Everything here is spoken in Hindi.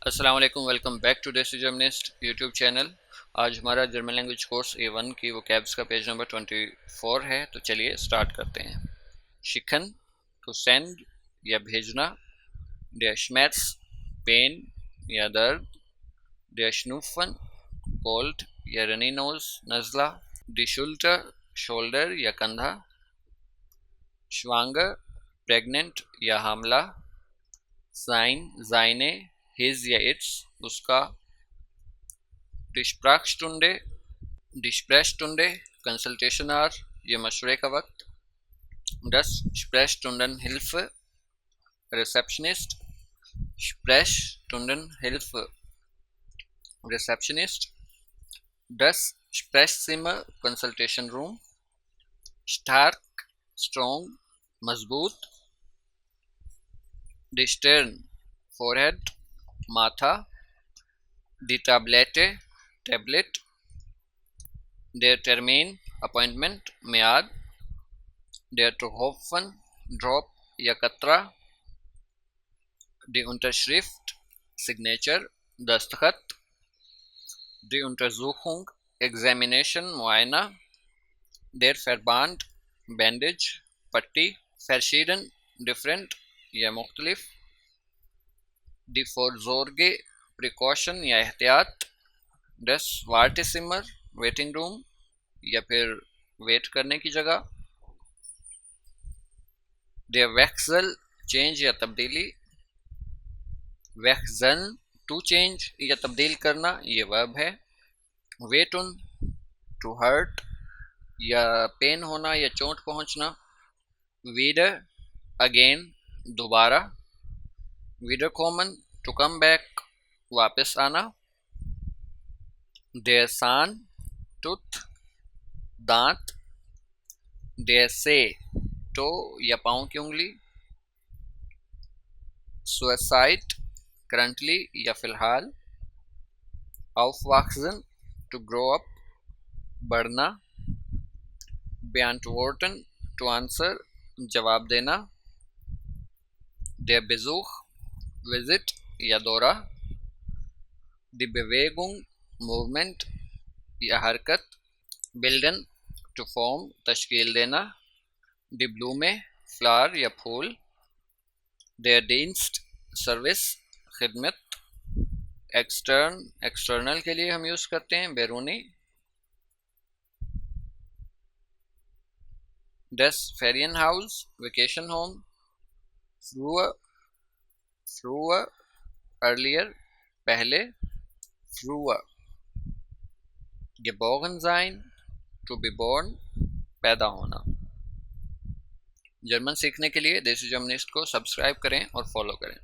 अस्सलाम वालेकुम, welcome back to Desi Germanist YouTube channel. आज हमारा जर्मन लैंग्वेज कोर्स A1 की वो कैब्स का पेज नंबर 24 है। तो चलिए स्टार्ट करते हैं। शिखन टू सेंड या भेजना, der Schmerz पेन या दर्द, der Schnupfen कोल्ड या रनी नोज नज़ला, die Schulter शोल्डर या कंधा, schwanger प्रेग्नेंट या हामला, sein seine his या इट्स उसका, die Sprachstunde die Sprechstunde consultation hour ये मशवरे का वक्त, das Sprechstundenhilfe receptionist, Sprechstundenhilfe receptionist, das Sprechzimmer consultation room, stark strong मजबूत, die Stirn forehead माथा, die Tablette tablet, der Termin appointment मियाद, der Tropfen ड्रॉप या कतरा, die Unterschrift सिग्नेचर दस्तखत, die Untersuchung एग्जामिनेशन मुआयना, der Verband बैंडेज पट्टी, verschieden डिफरेंट या मुख्तलिफ, die Vorsorge प्रिकॉशन या एहतियात, das Wartezimmer वेटिंग रूम या फिर वेट करने की जगह, der Wechsel चेंज या तब्दीली, wechseln टू चेंज या तब्दील करना ये वर्ब है, वेटुन टू हर्ट या पेन होना या चोट पहुंचना, wieder अगेन दोबारा, wiederkommen टू कम बैक वापस आना, der Zahn टूथ दांत, der Zeh टो या पाँव की उंगली, suicide करंटली या फिलहाल, aufwachsen टू ग्रो अप बढ़ना, beantworten टू आंसर जवाब देना, der Besuch विजिट या दौरा, die Bewegung मूवमेंट या हरकत, bilden टू फॉर्म तश्कील देना, die Blume फ्लावर या फूल, der Dienst सर्विस खिदमत, एक्सटर्नल के लिए हम यूज़ करते हैं बैरूनी, das Ferienhaus vacation home, früher earlier पहले, früher geboren sein to be born पैदा होना। जर्मन सीखने के लिए देसी जर्मनिस्ट को सब्सक्राइब करें और फॉलो करें।